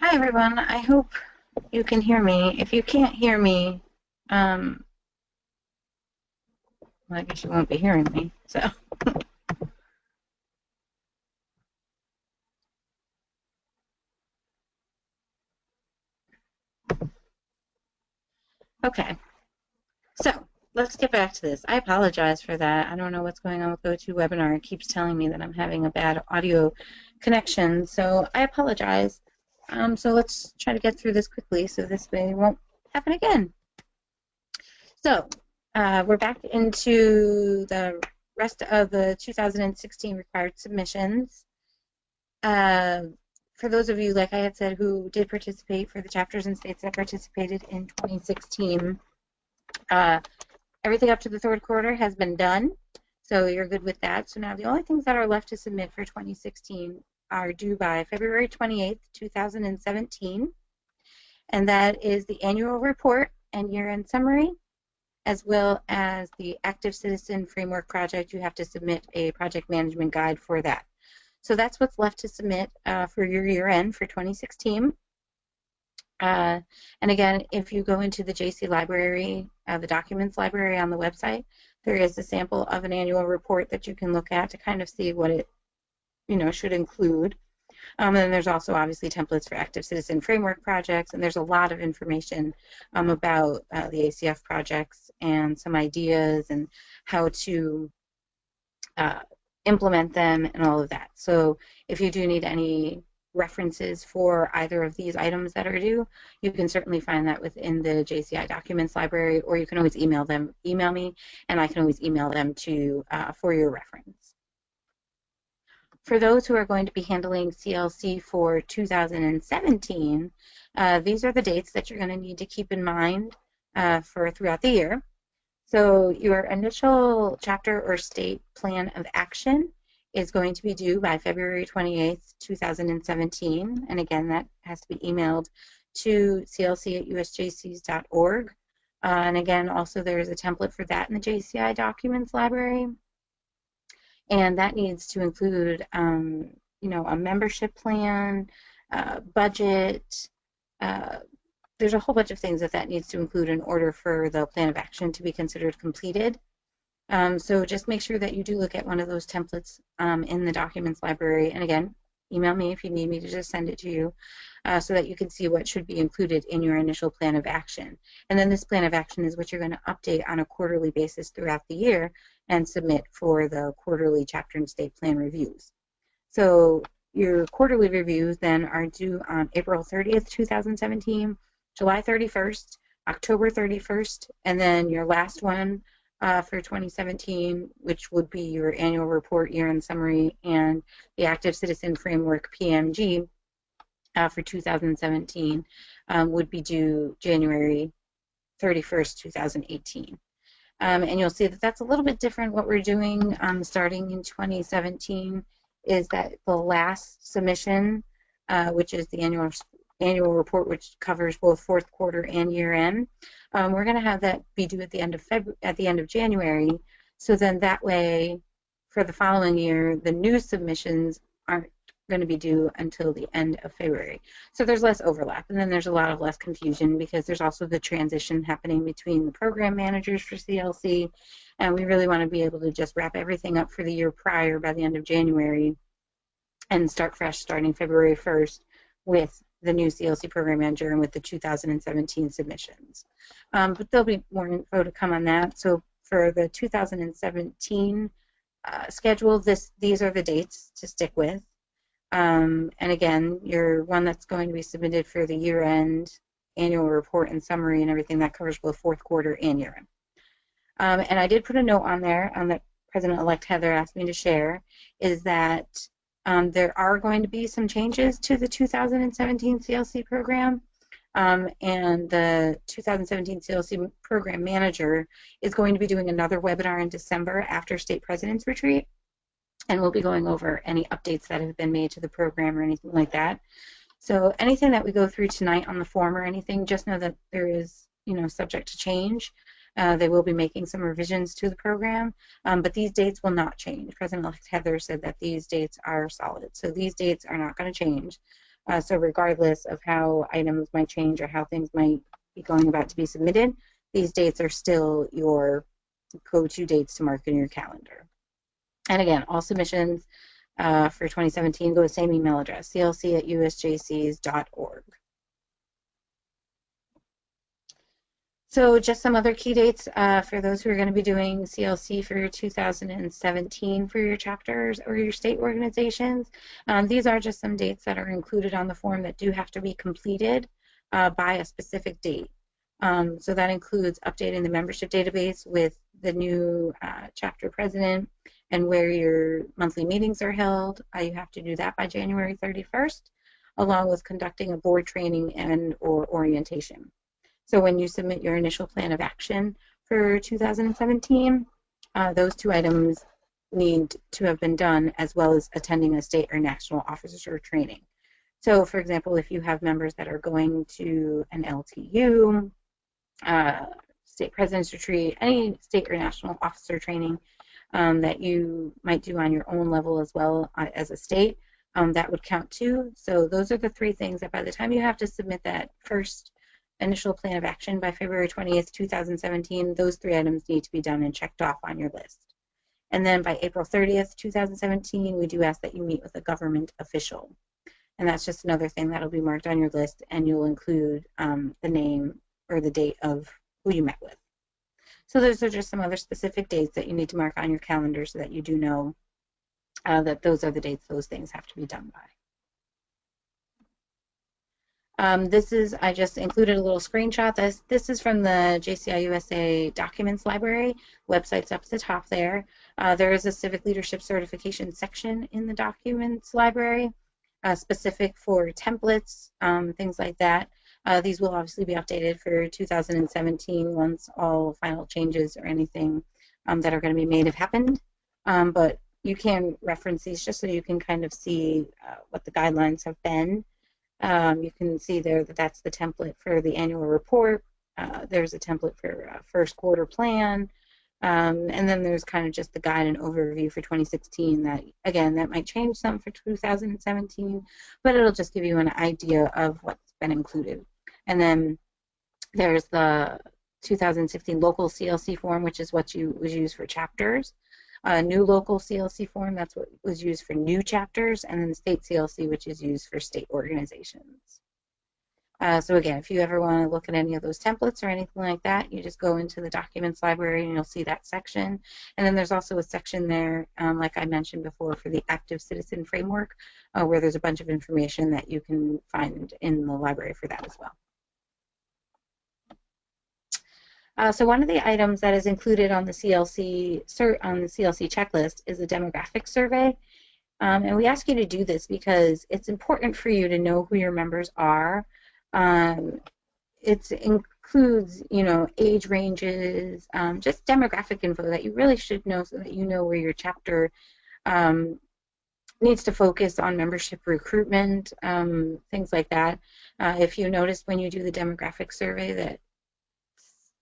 Hi everyone, I hope you can hear me. If you can't hear me, well, I guess you won't be hearing me, so. Okay, so let's get back to this. I apologize for that. I don't know what's going on with GoToWebinar. It keeps telling me that I'm having a bad audio connection, so I apologize. So let's try to get through this quickly so this way it won't happen again. So we're back into the rest of the 2016 required submissions. For those of you, like I had said, who did participate, for the chapters and states that participated in 2016, everything up to the third quarter has been done, so you're good with that. So now the only things that are left to submit for 2016 are due by February 28th, 2017, and that is the annual report and year-end summary, as well as the Active Citizen Framework project. You have to submit a project management guide for that. So that's what's left to submit for your year-end for 2016. And again, if you go into the JC library, the documents library on the website, there is a sample of an annual report that you can look at to kind of see what it should include. And then there's also obviously templates for Active Citizen Framework projects, and there's a lot of information about the ACF projects and some ideas and how to implement them and all of that. So if you do need any references for either of these items that are due, you can certainly find that within the JCI documents library, or you can always email me, and I can always email them to for your reference. For those who are going to be handling CLC for 2017, these are the dates that you're going to need to keep in mind for throughout the year. So your initial chapter or state plan of action is going to be due by February 28th, 2017. And again, that has to be emailed to clc@usjcs.org. And again, also there's a template for that in the JCI documents library. And that needs to include, a membership plan, budget, there's a whole bunch of things that needs to include in order for the plan of action to be considered completed. So just make sure that you do look at one of those templates in the documents library. And again, email me if you need me to just send it to you so that you can see what should be included in your initial plan of action. And then this plan of action is what you're going to update on a quarterly basis throughout the year and submit for the quarterly chapter and state plan reviews. So your quarterly reviews then are due on April 30th, 2017, July 31st, October 31st, and then your last one for 2017, which would be your annual report, year-end summary, and the Active Citizen Framework PMG for 2017 would be due January 31st, 2018. And you'll see that that's a little bit different. What we're doing starting in 2017 is that the last submission, which is the annual report, which covers both fourth quarter and year end, we're going to have that be due at the end of January. So then that way, for the following year, the new submissions aren't going to be due until the end of February. So there's less overlap, and then there's a lot of less confusion because there's also the transition happening between the program managers for CLC, and we really want to be able to just wrap everything up for the year prior by the end of January and start fresh starting February 1st with the new CLC program manager and with the 2017 submissions. But there'll be more info to come on that. So for the 2017 schedule, these are the dates to stick with. And again, your one that's going to be submitted for the year-end annual report and summary and everything that covers both fourth quarter and year-end. And I did put a note on there that President-elect Heather asked me to share, is that there are going to be some changes to the 2017 CLC program, and the 2017 CLC program manager is going to be doing another webinar in December after State President's Retreat, and we'll be going over any updates that have been made to the program or anything like that. So anything that we go through tonight on the form or anything, just know that there is, subject to change. They will be making some revisions to the program, but these dates will not change. President-elect Heather said that these dates are solid, so these dates are not going to change. So regardless of how items might change or how things might be going about to be submitted, these dates are still your go-to dates to mark in your calendar. And again, all submissions for 2017 go to the same email address, clc@usjcs.org. So just some other key dates for those who are going to be doing CLC for 2017 for your chapters or your state organizations. These are just some dates that are included on the form that do have to be completed by a specific date. So that includes updating the membership database with the new chapter president and where your monthly meetings are held. You have to do that by January 31st, along with conducting a board training and or orientation. So when you submit your initial plan of action for 2017, those two items need to have been done, as well as attending a state or national officer training. So for example, if you have members that are going to an LTU, state president's retreat, any state or national officer training that you might do on your own level as well as a state, that would count too. So those are the three things that by the time you have to submit that first initial plan of action by February 20th, 2017, those three items need to be done and checked off on your list. And then by April 30th, 2017, we do ask that you meet with a government official. And that's just another thing that'll be marked on your list, and you'll include the name or the date of who you met with. So those are just some other specific dates that you need to mark on your calendar so that you do know that those are the dates those things have to be done by. I just included a little screenshot. This is from the JCI USA Documents Library. Website's up at the top there. There is a Civic Leadership Certification section in the Documents Library, specific for templates, things like that. These will obviously be updated for 2017 once all final changes or anything that are going to be made have happened. But you can reference these just so you can kind of see what the guidelines have been. You can see there that that's the template for the annual report. There's a template for first quarter plan. And then there's kind of just the guide and overview for 2016 that, again, that might change some for 2017, but it'll just give you an idea of what's been included. And then there's the 2016 local CLC form, which is what was used for chapters. New local CLC form, that's what was used for new chapters, and then the state CLC, which is used for state organizations. So again, if you ever want to look at any of those templates or anything like that, you just go into the documents library and you'll see that section. And then there's also a section there, like I mentioned before, for the active citizen framework, where there's a bunch of information that you can find in the library for that as well. So one of the items that is included on the CLC checklist is a demographic survey. And we ask you to do this because it's important for you to know who your members are. It includes, age ranges, just demographic info that you really should know so that you know where your chapter needs to focus on membership recruitment, things like that. If you notice when you do the demographic survey that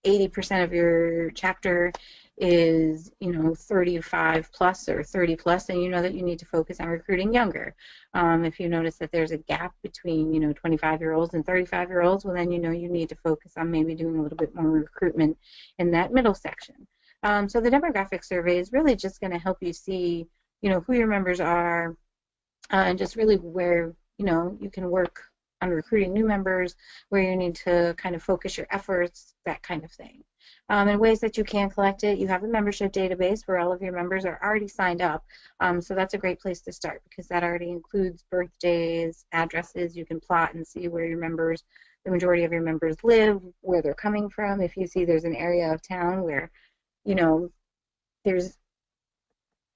80% of your chapter is, 35 plus or 30 plus, and you know that you need to focus on recruiting younger. If you notice that there's a gap between, 25-year-olds and 35-year-olds, well, then you know you need to focus on maybe doing a little bit more recruitment in that middle section. So the demographic survey is really just going to help you see, who your members are, and just really where, you can work on recruiting new members, where you need to kind of focus your efforts, that kind of thing. And ways that you can collect it, you have a membership database where all of your members are already signed up. So that's a great place to start because that already includes birthdays, addresses. You can plot and see where your members, the majority of your members live, where they're coming from. If you see there's an area of town where, there's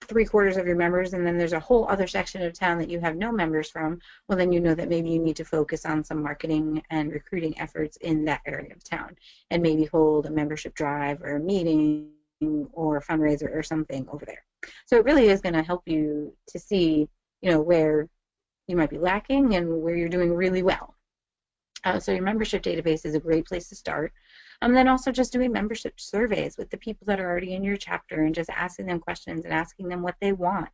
3/4 of your members and then there's a whole other section of town that you have no members from, well then you know that maybe you need to focus on some marketing and recruiting efforts in that area of town and maybe hold a membership drive or a meeting or a fundraiser or something over there. So it really is going to help you to see, where you might be lacking and where you're doing really well. So your membership database is a great place to start. Then also just doing membership surveys with the people that are already in your chapter and just asking them questions and asking them what they want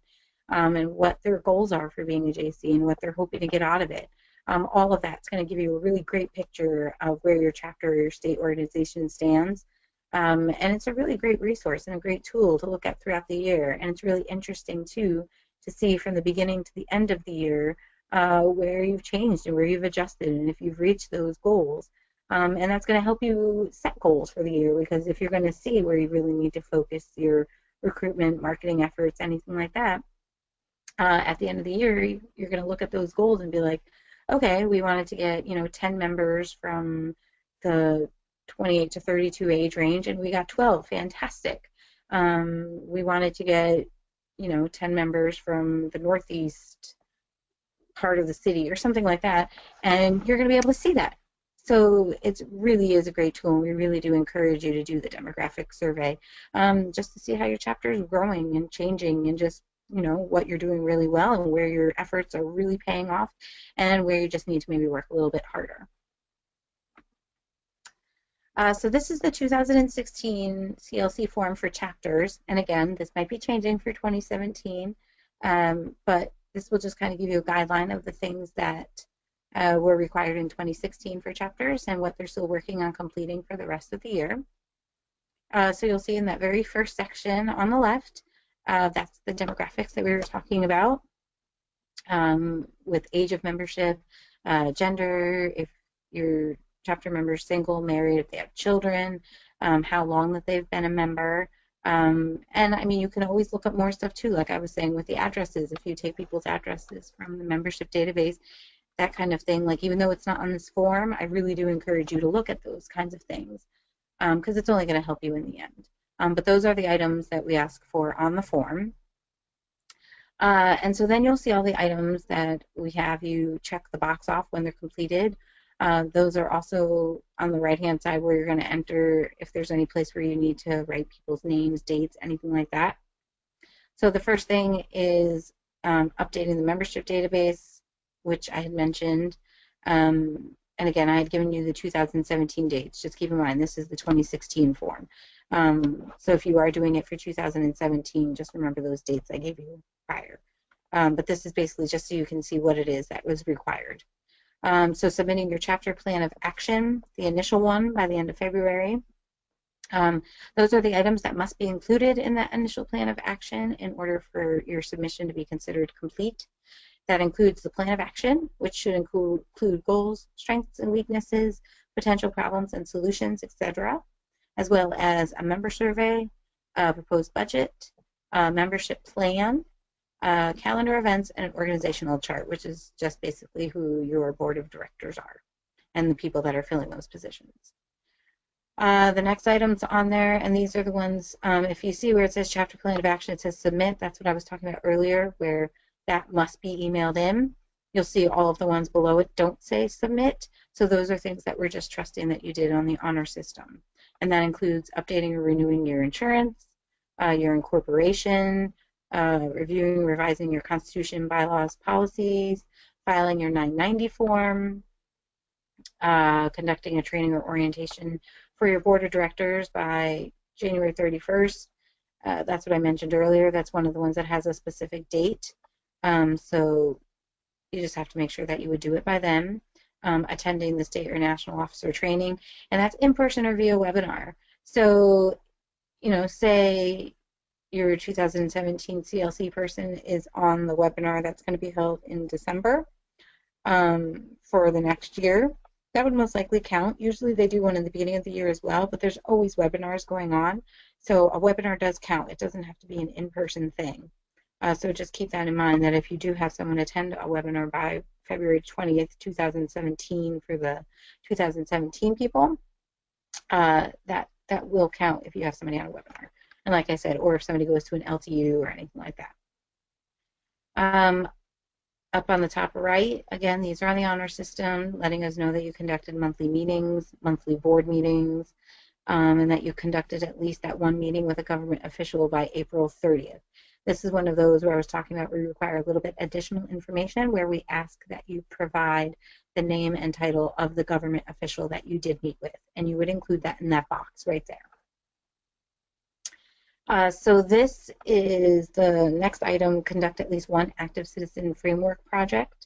and what their goals are for being a JC and what they're hoping to get out of it. All of that's going to give you a really great picture of where your chapter or your state organization stands. And it's a really great resource and a great tool to look at throughout the year. And it's really interesting, too, to see from the beginning to the end of the year where you've changed and where you've adjusted and if you've reached those goals. And that's going to help you set goals for the year, because if you're going to see where you really need to focus your recruitment, marketing efforts, anything like that, at the end of the year, you're going to look at those goals and be like, okay, we wanted to get 10 members from the 28 to 32 age range, and we got 12. Fantastic. We wanted to get 10 members from the Northeast part of the city or something like that, and you're going to be able to see that. So it really is a great tool, and we really do encourage you to do the demographic survey just to see how your chapter is growing and changing, and just what you're doing really well and where your efforts are really paying off and where you just need to maybe work a little bit harder. So this is the 2016 CLC form for chapters, and again, this might be changing for 2017, but this will just kind of give you a guideline of the things that were required in 2016 for chapters and what they're still working on completing for the rest of the year. So you'll see in that very first section on the left, that's the demographics that we were talking about, with age of membership, gender, if your chapter member is single, married, if they have children, how long that they've been a member. And I mean, you can always look up more stuff too, like I was saying with the addresses. If you take people's addresses from the membership database, that kind of thing, like even though it's not on this form, I really do encourage you to look at those kinds of things because it's only going to help you in the end. But those are the items that we ask for on the form. And so then you'll see all the items that we have you check the box off when they're completed. Those are also on the right-hand side where you're going to enter if there's any place where you need to write people's names, dates, anything like that. So the first thing is updating the membership database, which I had mentioned. And again, I had given you the 2017 dates. Just keep in mind, this is the 2016 form. So if you are doing it for 2017, just remember those dates I gave you prior. But this is basically just so you can see what it is that was required. So submitting your chapter plan of action, the initial one, by the end of February. Those are the items that must be included in that initial plan of action in order for your submission to be considered complete. That includes the plan of action, which should include goals, strengths and weaknesses, potential problems and solutions, etc., as well as a member survey, a proposed budget, a membership plan, calendar events, and an organizational chart, which is just basically who your board of directors are and the people that are filling those positions. The next items on there, and these are the ones, if you see where it says chapter plan of action, it says submit. That's what I was talking about earlier, where that must be emailed in. You'll see all of the ones below it don't say submit. So those are things that we're just trusting that you did on the honor system. And that includes updating or renewing your insurance, your incorporation, reviewing, revising your constitution, bylaws, policies, filing your 990 form, conducting a training or orientation for your board of directors by January 31st. That's what I mentioned earlier. That's one of the ones that has a specific date. So you just have to make sure that you would do it by then. Attending the state or national officer training, and that's in person or via webinar. So, say your 2017 CLC person is on the webinar that's going to be held in December for the next year. That would most likely count. Usually they do one in the beginning of the year as well, but there's always webinars going on. So a webinar does count. It doesn't have to be an in-person thing. So just keep that in mind, that if you do have someone attend a webinar by February 20th, 2017 for the 2017 people, that will count if you have somebody on a webinar. And like I said, or if somebody goes to an LTU or anything like that. Up on the top right, again, these are on the honor system, letting us know that you conducted monthly meetings, monthly board meetings, and that you conducted at least that one meeting with a government official by April 30th. This is one of those where I was talking about we require a little bit additional information, where we ask that you provide the name and title of the government official that you did meet with, and you would include that in that box right there. So this is the next item: conduct at least one active citizen framework project.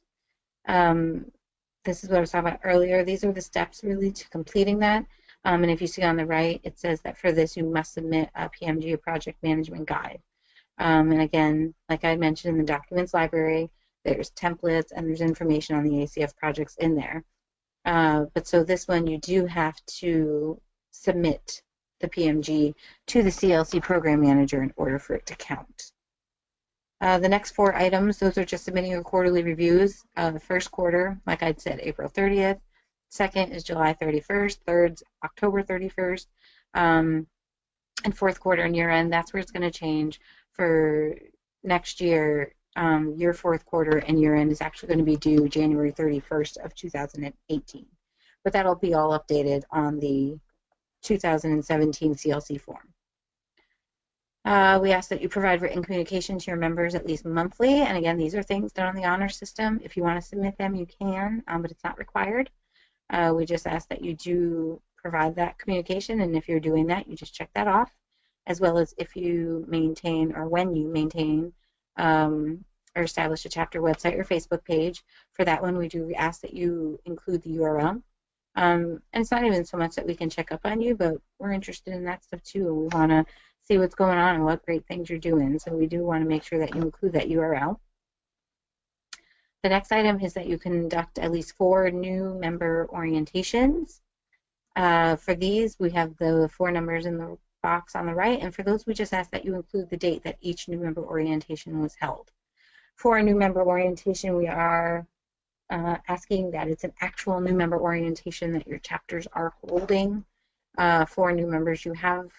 this is what I was talking about earlier. These are the steps really to completing that. And if you see on the right, it says that for this, you must submit a PMG, a project management guide. And again, like I mentioned in the documents library, there's templates and there's information on the ACF projects in there. But so this one, you do have to submit the PMG to the CLC program manager in order for it to count. The next 4 items, those are just submitting your quarterly reviews. The first quarter, like I said, April 30th. Second is July 31st. Third's October 31st. And fourth quarter and year end, that's where it's going to change. For next year, your fourth quarter and year end is actually going to be due January 31st of 2018. But that'll be all updated on the 2017 CLC form. We ask that you provide written communication to your members at least monthly. And again, these are things done on the honor system. If you want to submit them, you can, but it's not required. We just ask that you do provide that communication. And if you're doing that, you just check that off, as well as if you maintain or when you maintain or establish a chapter website or Facebook page. For that one, we do ask that you include the URL. And it's not even so much that we can check up on you, but we're interested in that stuff too. We want to see what's going on and what great things you're doing. So we do want to make sure that you include that URL. The next item is that you conduct at least 4 new member orientations. For these, we have the 4 numbers in the box on the right, and for those, we just ask that you include the date that each new member orientation was held. For a new member orientation, we are asking that it's an actual new member orientation that your chapters are holding for new members you have,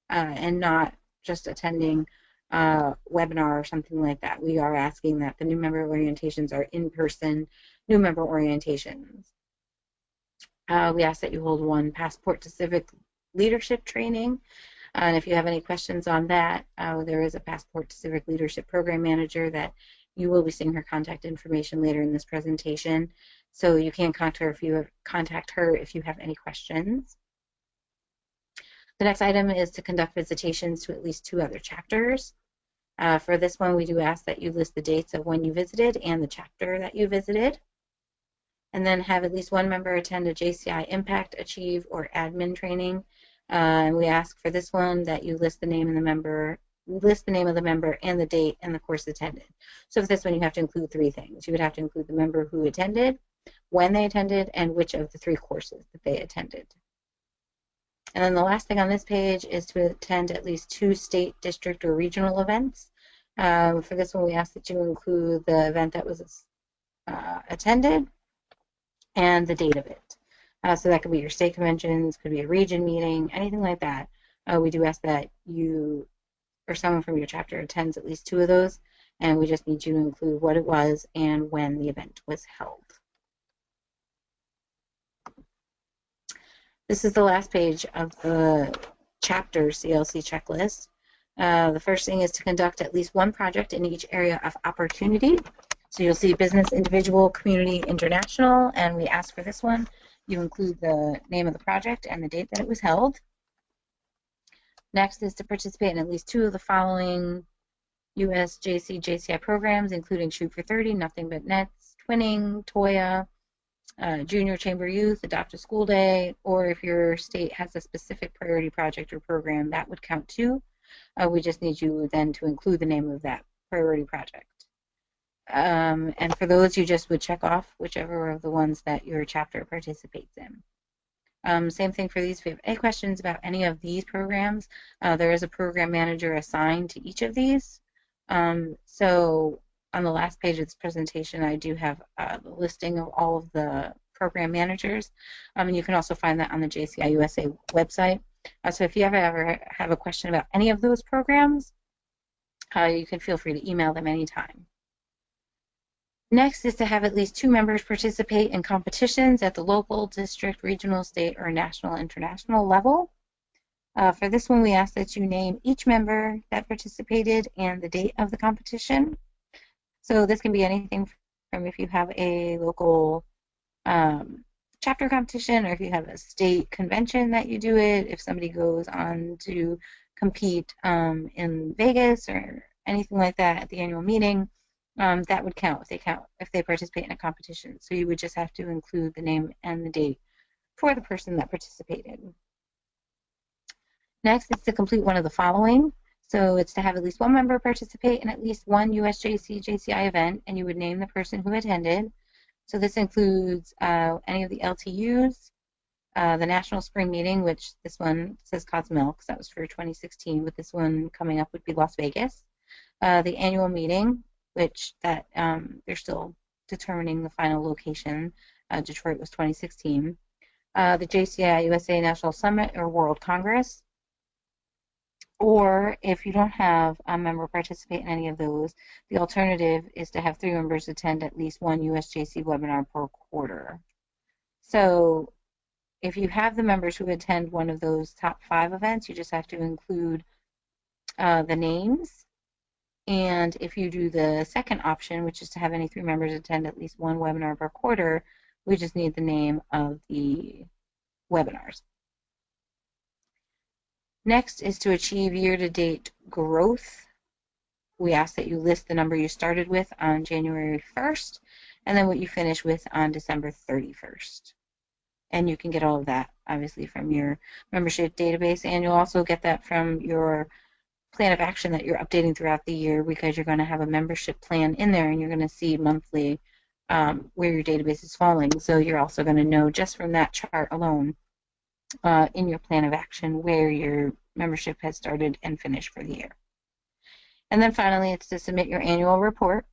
and not just attending a webinar or something like that. We are asking that the new member orientations are in-person new member orientations. We ask that you hold 1 passport to civic leadership training. And if you have any questions on that, there is a passport to civic leadership program manager that you will be seeing her contact information later in this presentation. So you can contact her if you have any questions. The next item is to conduct visitations to at least 2 other chapters. For this one, we do ask that you list the dates of when you visited and the chapter that you visited. And then have at least 1 member attend a JCI Impact, Achieve, or Admin training. And we ask for this one that you list the name of the member and the date and the course attended. So for this one, you have to include 3 things. You would have to include the member who attended, when they attended, and which of the 3 courses that they attended. And then the last thing on this page is to attend at least 2 state, district, or regional events. For this one, we ask that you include the event that was attended and the date of it. So that could be your state conventions, could be a region meeting, anything like that. We do ask that you or someone from your chapter attends at least 2 of those, and we just need you to include what it was and when the event was held. This is the last page of the chapter CLC checklist. The first thing is to conduct at least 1 project in each area of opportunity. So you'll see business, individual, community, international, and we ask for this one. You include the name of the project and the date that it was held. Next is to participate in at least 2 of the following USJC JCI programs, including Shoot for 30, Nothing But Nets, Twinning, TOYA, Junior Chamber Youth, Adopt a School Day, or if your state has a specific priority project or program, that would count too. We just need you then to include the name of that priority project. And for those, you just would check off whichever of the ones that your chapter participates in. Same thing for these. If you have any questions about any of these programs, there is a program manager assigned to each of these. So on the last page of this presentation, I do have the listing of all of the program managers, and you can also find that on the JCI USA website. So if you ever have a question about any of those programs, you can feel free to email them anytime. Next is to have at least 2 members participate in competitions at the local, district, regional, state, or national, international level. For this one, we ask that you name each member that participated and the date of the competition. So this can be anything from if you have a local chapter competition, or if you have a state convention that you do it, if somebody goes on to compete in Vegas or anything like that at the annual meeting. that would count if they participate in a competition. So you would just have to include the name and the date for the person that participated. Next is to complete one of the following. So it's to have at least one member participate in at least one USJC JCI event, and you would name the person who attended. So this includes any of the LTUs, the National Spring Meeting, which this one says Cozumel because that was for 2016, but this one coming up would be Las Vegas. The annual meeting, which they're still determining the final location. Detroit was 2016. The JCI USA National Summit or World Congress. Or if you don't have a member participate in any of those, the alternative is to have 3 members attend at least one USJC webinar per quarter. So if you have the members who attend one of those top 5 events, you just have to include the names. And if you do the second option, which is to have any 3 members attend at least one webinar per quarter, we just need the name of the webinars. Next is to achieve year-to-date growth. We ask that you list the number you started with on January 1st and then what you finish with on December 31st. And you can get all of that, obviously, from your membership database, and you'll also get that from your plan of action that you're updating throughout the year, because you're going to have a membership plan in there, and you're going to see monthly where your database is falling. So you're also going to know just from that chart alone in your plan of action where your membership has started and finished for the year. And then finally, it's to submit your annual report.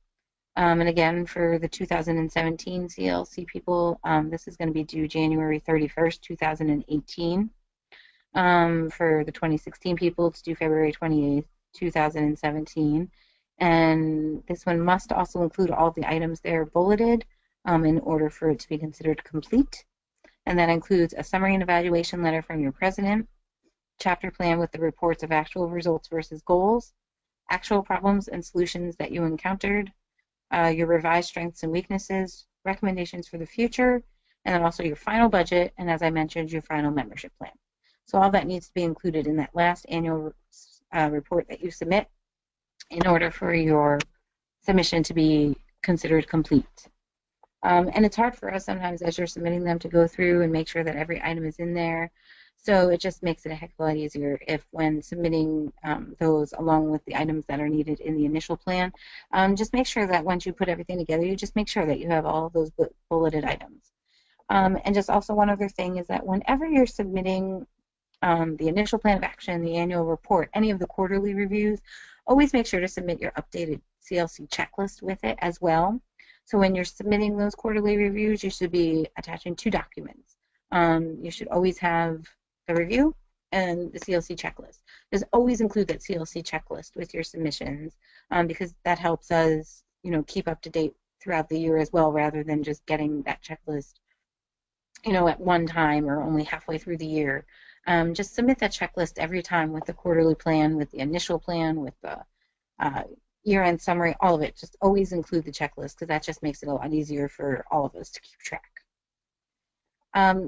And again, for the 2017 CLC people, this is going to be due January 31st, 2018. For the 2016 people, it's due February 28th, 2017. And this one must also include all the items there bulleted in order for it to be considered complete. And that includes a summary and evaluation letter from your president, chapter plan with the reports of actual results versus goals, actual problems and solutions that you encountered, your revised strengths and weaknesses, recommendations for the future, and then also your final budget, and as I mentioned, your final membership plan. So all that needs to be included in that last annual report that you submit in order for your submission to be considered complete. And it's hard for us sometimes as you're submitting them to go through and make sure that every item is in there. So it just makes it a heck of a lot easier if when submitting those along with the items that are needed in the initial plan, just make sure that once you put everything together, you just make sure that you have all of those bulleted items. And just also one other thing is that whenever you're submitting the initial plan of action, the annual report, any of the quarterly reviews, always make sure to submit your updated CLC checklist with it as well. So when you're submitting those quarterly reviews, you should be attaching 2 documents. You should always have the review and the CLC checklist. Just always include that CLC checklist with your submissions because that helps us, keep up to date throughout the year as well, rather than just getting that checklist, at one time or only halfway through the year. Just submit that checklist every time with the quarterly plan, with the initial plan, with the year-end summary, all of it. Just always include the checklist because that just makes it a lot easier for all of us to keep track.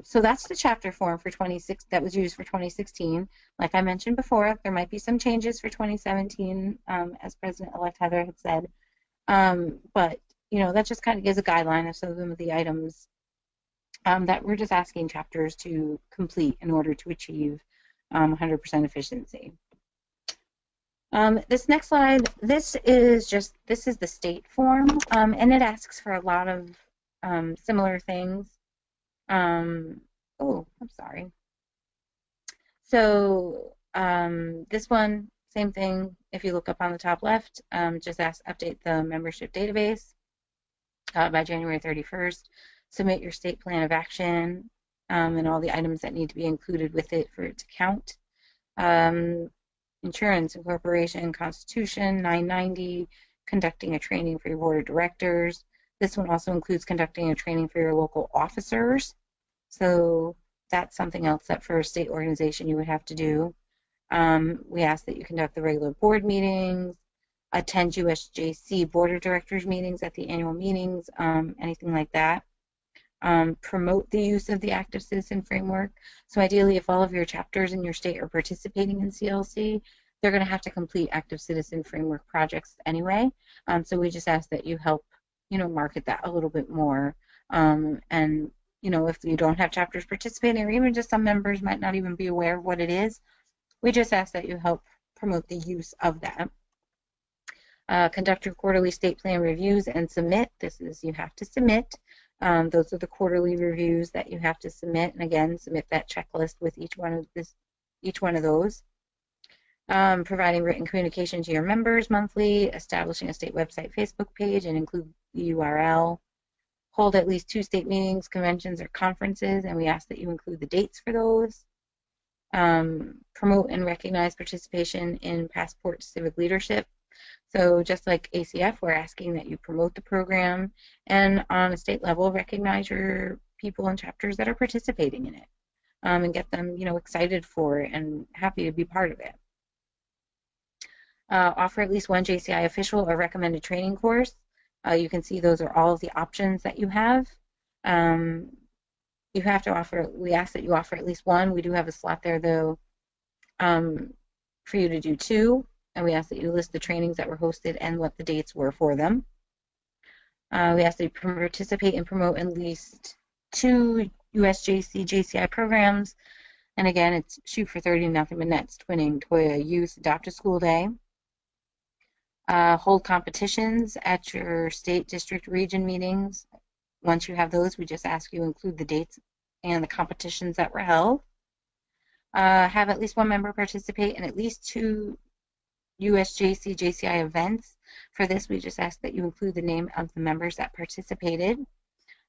So that's the chapter form for that was used for 2016. Like I mentioned before, there might be some changes for 2017, as President-elect Heather had said. But that just kind of gives a guideline of some of the items that we're just asking chapters to complete in order to achieve 100% efficiency. This next slide, this is the state form, and it asks for a lot of similar things. I'm sorry. So this one, same thing. If you look up on the top left, just update the membership database by January 31st. Submit your state plan of action and all the items that need to be included with it for it to count. Insurance, incorporation, constitution, 990, conducting a training for your board of directors. This one also includes conducting a training for your local officers. So that's something else that for a state organization you would have to do. We ask that you conduct the regular board meetings, attend USJC board of directors meetings at the annual meetings, anything like that. Promote the use of the active citizen framework. So ideally, if all of your chapters in your state are participating in CLC, they're going to have to complete active citizen framework projects anyway. So we just ask that you help, market that a little bit more. And, if you don't have chapters participating, or even just some members might not even be aware of what it is, we just ask that you help promote the use of that. Conduct your quarterly state plan reviews and submit. This is, you have to submit. Those are the quarterly reviews that you have to submit, and again, submit that checklist with each one of those. Providing written communication to your members monthly, establishing a state website Facebook page and include the URL. Hold at least 2 state meetings, conventions, or conferences, and we ask that you include the dates for those. Promote and recognize participation in Passport Civic Leadership. So just like ACF, we're asking that you promote the program, and on a state level, recognize your people and chapters that are participating in it, and get them, excited for it and happy to be part of it. Offer at least one JCI official or recommended training course. You can see those are all of the options that you have. You have to offer, we ask that you offer at least one. We do have a slot there, though, for you to do 2. And we ask that you list the trainings that were hosted and what the dates were for them. We ask that you participate and promote at least 2 USJC JCI programs. And again, it's Shoot for 30, Nothing But Nets, Twinning, Toya, Youth, Adopt a School Day. Hold competitions at your state, district, region meetings. Once you have those, we just ask you include the dates and the competitions that were held. Have at least 1 member participate in at least 2 USJC JCI events. For this, we just ask that you include the name of the members that participated.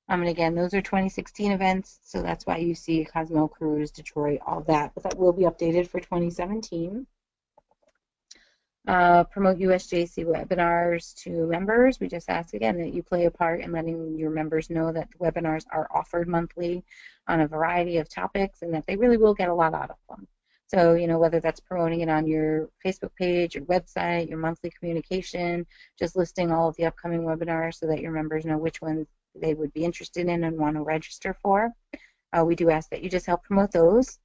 And again, those are 2016 events, so that's why you see Cosmo Cruise, Detroit, all that, but that will be updated for 2017. Promote USJC webinars to members. We just ask again that you play a part in letting your members know that the webinars are offered monthly on a variety of topics and that they really will get a lot out of them. So, whether that's promoting it on your Facebook page, your website, your monthly communication, just listing all of the upcoming webinars so that your members know which ones they would be interested in and want to register for. We do ask that you just help promote those.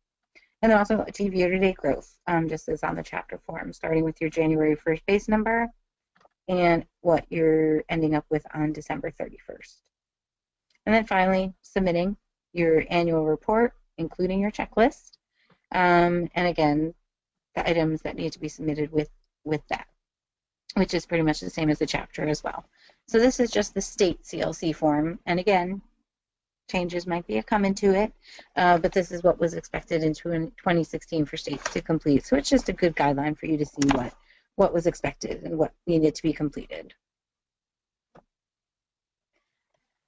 And then also achieve year-to-date growth, just as on the chapter form, starting with your January 1st base number and what you're ending up with on December 31st. And then finally, submitting your annual report, including your checklist. And again, the items that need to be submitted with that, which is pretty much the same as the chapter as well. So this is just the state CLC form. And again, changes might be coming to it, but this is what was expected in 2016 for states to complete. So it's just a good guideline for you to see what was expected and what needed to be completed.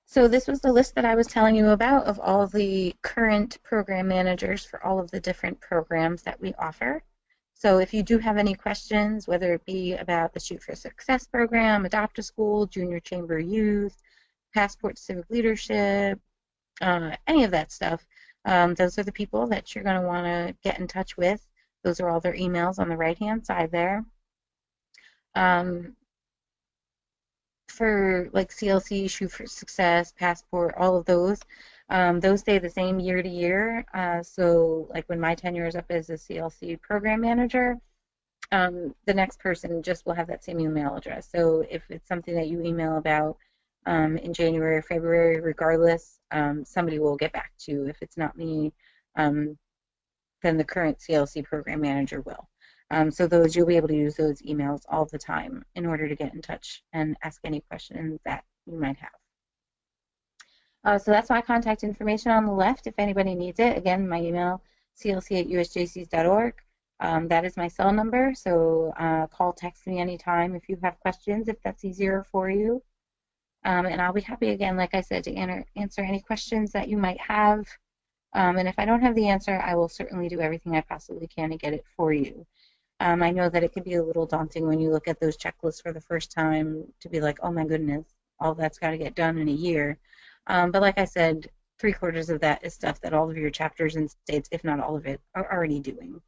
So this was the list that I was telling you about of all the current program managers for all of the different programs that we offer. So if you do have any questions, whether it be about the Shoot for Success program, Adopt a School, Junior Chamber Youth, Passport Civic Leadership, any of that stuff, those are the people that you're going to want to get in touch with. Those are all their emails on the right-hand side there. For like CLC, Shoot for Success, Passport, all of those stay the same year to year. So like when my tenure is up as a CLC program manager, the next person just will have that same email address. So if it's something that you email about in January or February, regardless, somebody will get back to you. If it's not me, then the current CLC program manager will. So you'll be able to use those emails all the time in order to get in touch and ask any questions that you might have. So that's my contact information on the left if anybody needs it. Again, my email, clc@usjcs.org. That is my cell number, so call, text me anytime if you have questions, if that's easier for you. And I'll be happy, again, like I said, to answer any questions that you might have. And if I don't have the answer, I will certainly do everything I possibly can to get it for you. I know that it can be a little daunting when you look at those checklists for the first time to be like, oh my goodness, all that's got to get done in a year. But like I said, 3/4 of that is stuff that all of your chapters and states, if not all of it, are already doing.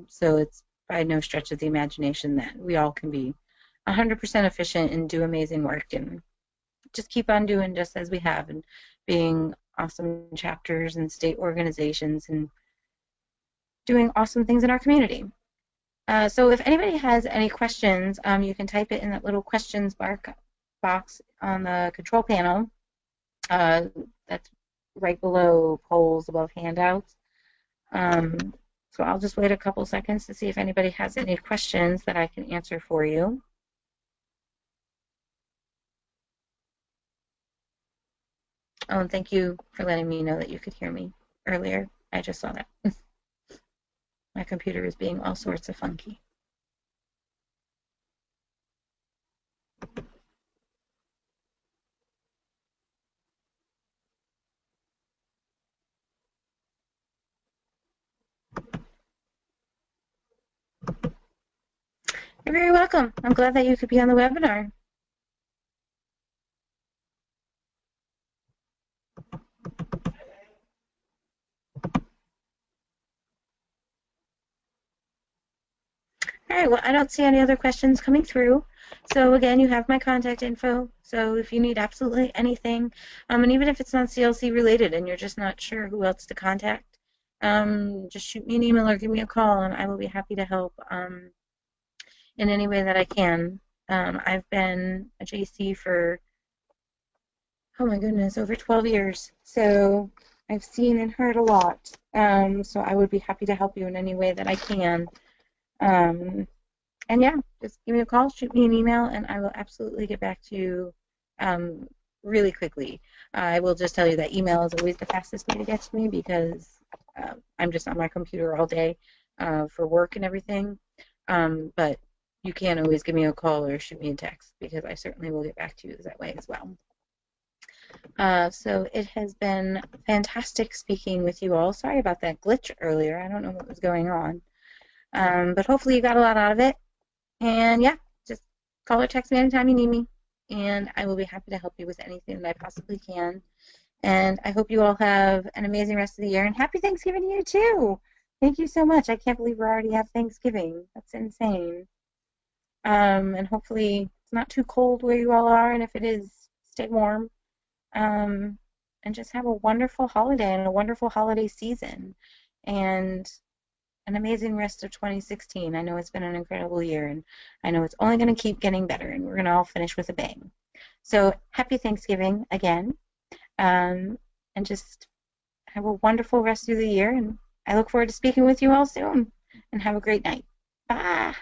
So it's by no stretch of the imagination that we all can be 100% efficient and do amazing work and just keep on doing just as we have and being awesome chapters and state organizations and doing awesome things in our community. So if anybody has any questions, you can type it in that little questions box on the control panel. Uh, that's right below polls, above handouts. Um, so I'll just wait a couple seconds to see if anybody has any questions that I can answer for you. Oh, and thank you for letting me know that you could hear me earlier. I just saw that. My computer is being all sorts of funky. You're very welcome. I'm glad that you could be on the webinar. All right, well, I don't see any other questions coming through. So again, you have my contact info. So if you need absolutely anything, and even if it's not CLC related and you're just not sure who else to contact, just shoot me an email or give me a call and I will be happy to help in any way that I can. I've been a JC for, oh my goodness, over 12 years. So I've seen and heard a lot. So I would be happy to help you in any way that I can. Um, and yeah, just give me a call, shoot me an email, and I will absolutely get back to you really quickly. I will just tell you that email is always the fastest way to get to me because I'm just on my computer all day for work and everything. But you can always give me a call or shoot me a text because I certainly will get back to you that way as well. So it has been fantastic speaking with you all. Sorry about that glitch earlier. I don't know what was going on. But hopefully you got a lot out of it. And yeah, just call or text me anytime you need me. And I will be happy to help you with anything that I possibly can. And I hope you all have an amazing rest of the year. And happy Thanksgiving to you too. Thank you so much. I can't believe we already have Thanksgiving. That's insane. And hopefully it's not too cold where you all are. And if it is, stay warm. Um, and just have a wonderful holiday and a wonderful holiday season. And an amazing rest of 2016. I know it's been an incredible year, and I know it's only going to keep getting better, and we're going to all finish with a bang. So happy Thanksgiving again, and just have a wonderful rest of the year, and I look forward to speaking with you all soon, and have a great night. Bye.